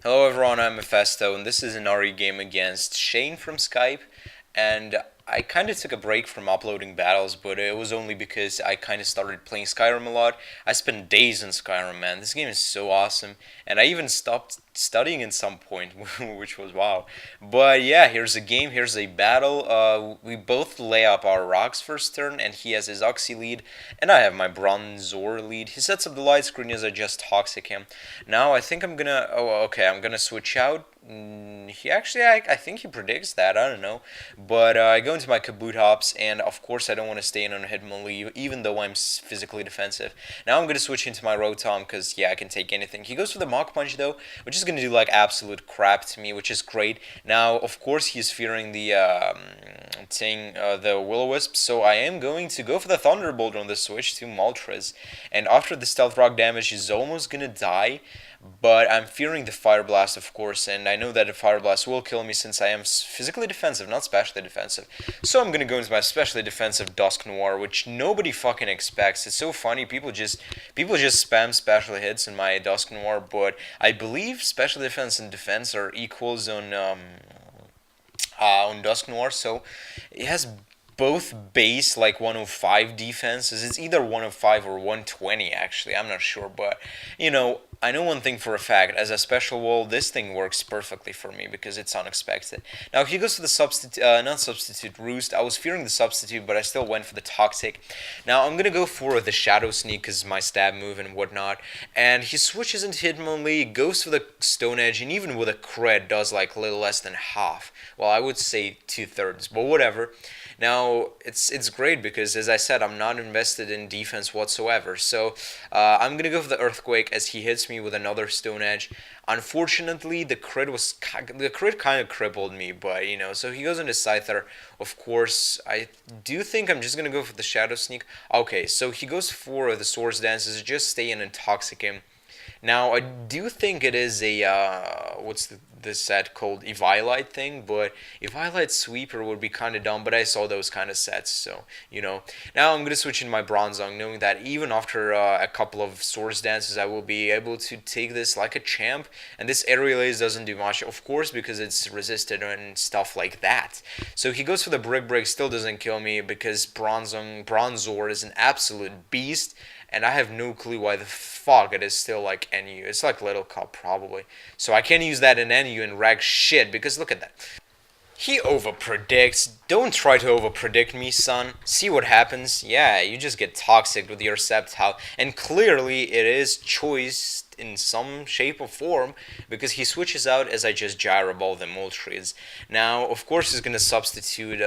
Hello everyone, I'm Mefesto, and this is an RE game against Shane from Skype. And I kind of took a break from uploading battles, but it was only because I kind of started playing Skyrim a lot. I spent days in Skyrim, man. This game is so awesome, and I even stopped studying at some point, which was wow. But yeah, here's a game, here's a battle. We both lay up our rocks first turn, and he has his Oxy lead, and I have my Bronzor lead. He sets up the light screen as I just toxic him. Now I think I'm gonna. Oh, okay. I'm gonna switch out. He actually, I think he predicts that. I don't know, but I go into my Kaboot hops, and of course I don't want to stay in on Hitmonlee, even though I'm physically defensive. Now I'm gonna switch into my Rotom because yeah, I can take anything. He goes for the Mach Punch though, which is gonna do like absolute crap to me, which is great. Now of course he's fearing the the Will-O-Wisp, so I am going to go for the Thunderbolt on the switch to Moltres, and after the Stealth Rock damage, he's almost gonna die. But I'm fearing the Fire Blast, of course, and I know that the Fire Blast will kill me since I am physically defensive, not specially defensive. So I'm gonna go into my specially defensive Dusk Noir, which nobody fucking expects. It's so funny, people just spam special hits in my Dusk Noir, but I believe special defense and defense are equals on Dusk Noir, so it has both base like 105 defenses. It's either 105 or 120 actually. I'm not sure, but I know one thing for a fact. As a special wall, this thing works perfectly for me because it's unexpected. Now he goes to the substitute, not substitute roost. I was fearing the substitute, but I still went for the toxic. Now I'm gonna go for the shadow sneak because my stab move and whatnot. And he switches into Hitmonlee, goes for the stone edge, and even with a crit does like a little less than half. Well, I would say 2/3, but whatever. Now it's great because, as I said, I'm not invested in defense whatsoever. So I'm gonna go for the earthquake as he hits me with another stone edge. Unfortunately, the crit kind of crippled me, but so he goes into Scyther. Of course, I do think I'm just gonna go for the shadow sneak. Okay, so he goes for the swords dances, just stay in and toxic him. Now, I do think it is a, what's the set called? Evilite thing, but Evilite Sweeper would be kind of dumb, but I saw those kind of sets, so, Now I'm going to switch in my Bronzong, knowing that even after a couple of Swords Dances, I will be able to take this like a champ, and this Aerial Ace doesn't do much, of course, because it's resisted and stuff like that. So he goes for the Brick Break, still doesn't kill me, because Bronzor is an absolute beast, and I have no clue why the fuck it is still like NU. It's like Little Cup probably. So I can't use that in NU and rag shit because look at that. He overpredicts. Don't try to overpredict me, son. See what happens. Yeah, you just get toxic with your Sceptile. And clearly it is choice in some shape or form because he switches out as I just gyroball the Moltres. Now, of course, he's gonna substitute,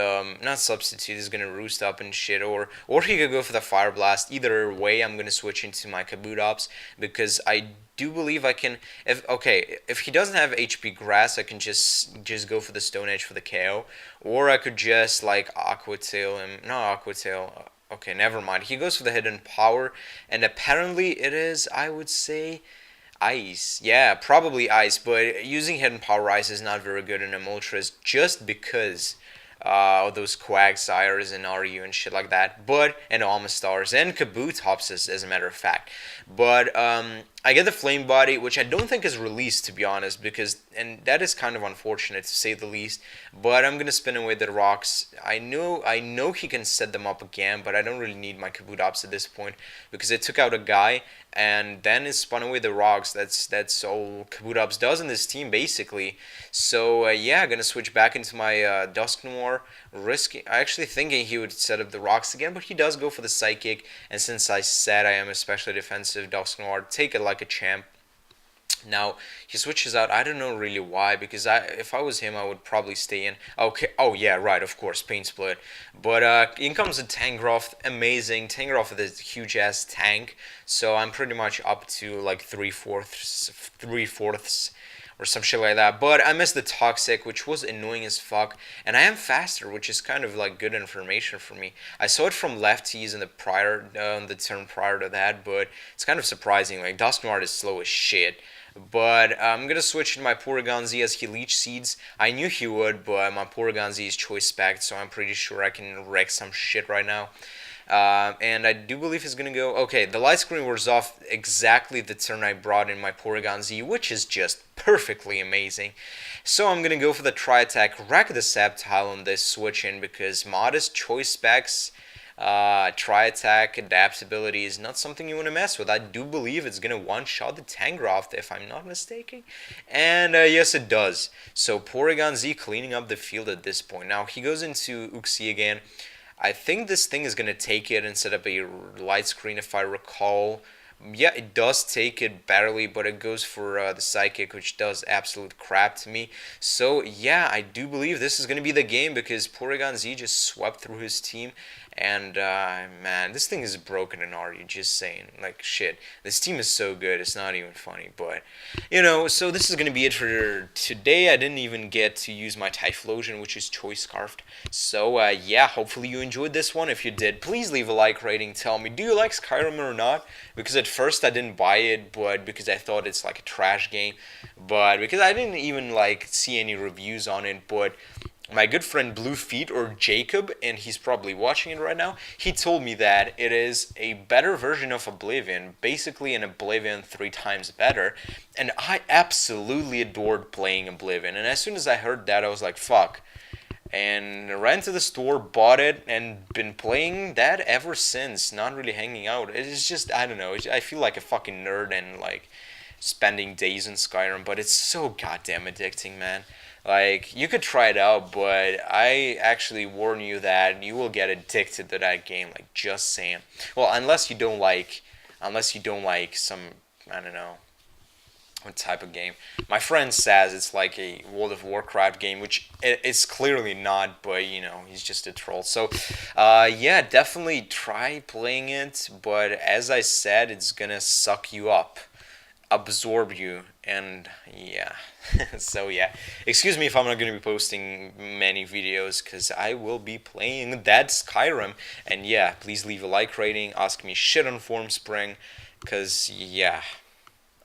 not substitute, he's gonna roost up and shit, or he could go for the Fire Blast. Either way, I'm gonna switch into my Kaboot Ops because I do believe I can. If he doesn't have HP Grass, I can just go for the Stone Edge for the KO, or I could just like Aqua Tail him. No, Aqua Tail. Okay, never mind. He goes for the Hidden Power, and apparently it is, I would say, Ice. Yeah, probably Ice, but using Hidden Power Ice is not very good in Emoltres just because those Quagsires and RU and shit like that, and Almastars and Kaboot Hops as a matter of fact. But I get the Flame Body, which I don't think is released to be honest, and that is kind of unfortunate to say the least. But I'm gonna spin away the rocks. I know he can set them up again, but I don't really need my Kaboot Ops at this point because it took out a guy and then it spun away the rocks. That's all Kaboot Ops does in this team basically. So yeah, gonna switch back into my Dusk Noir, actually thinking he would set up the rocks again, but he does go for the Psychic. And since I said I am especially defensive, Dusk Noir, take it like a champ. Now he switches out. I don't know really why because if I was him, I would probably stay in. Okay. Oh yeah, right. Of course, Pain Split. But in comes a Tangrowth. Amazing Tangrowth with a huge ass tank. So I'm pretty much up to like three fourths or some shit like that. But I missed the Toxic, which was annoying as fuck. And I am faster, which is kind of like good information for me. I saw it from lefties in the turn prior to that, but it's kind of surprising. Like Dusknoir is slow as shit. But I'm gonna switch to my Porygon Z as he Leech Seeds. I knew he would, but my Porygon Z is Choice Spec, so I'm pretty sure I can wreck some shit right now. And I do believe he's gonna go. Okay, the light screen wears off exactly the turn I brought in my Porygon Z, which is just perfectly amazing. So I'm gonna go for the Tri Attack, rack the Sceptile on this switch in because modest choice specs. Tri Attack adaptability is not something you want to mess with. I do believe it's gonna one shot the Tangrowth if I'm not mistaken, and yes, it does. So Porygon Z cleaning up the field at this point. Now he goes into Uxie again. I think this thing is gonna take it and set up a light screen if I recall. Yeah, it does take it barely, but it goes for the Psychic, which does absolute crap to me. So yeah, I do believe this is gonna be the game because Porygon Z just swept through his team, and man, this thing is broken and already. Just saying, like shit, this team is so good, it's not even funny. But so this is gonna be it for today. I didn't even get to use my Typhlosion, which is Choice Scarfed. So yeah, hopefully you enjoyed this one. If you did, please leave a like rating. Tell me, do you like Skyrim or not? Because at first I didn't buy it, but because I thought it's like a trash game, but because I didn't even like see any reviews on it. But my good friend Blue Feet, or Jacob, and he's probably watching it right now, he told me that it is a better version of Oblivion, basically an Oblivion 3 times better, and I absolutely adored playing Oblivion. And as soon as I heard that, I was like, fuck. And ran to the store, bought it, and been playing that ever since. Not really hanging out. It's just, I don't know. I feel like a fucking nerd and like spending days in Skyrim, but it's so goddamn addicting, man. Like, you could try it out, but I actually warn you that you will get addicted to that game. Like, just saying. Well, unless you don't like some, I don't know, what type of game. My friend says it's like a World of Warcraft game, which it's clearly not, but he's just a troll. So yeah, definitely try playing it, but as I said, it's gonna suck you up, absorb you, and yeah. So yeah, excuse me if I'm not gonna be posting many videos because I will be playing that Skyrim. And yeah, please leave a like rating, ask me shit on Formspring, because yeah,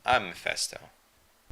I'm Mefesto.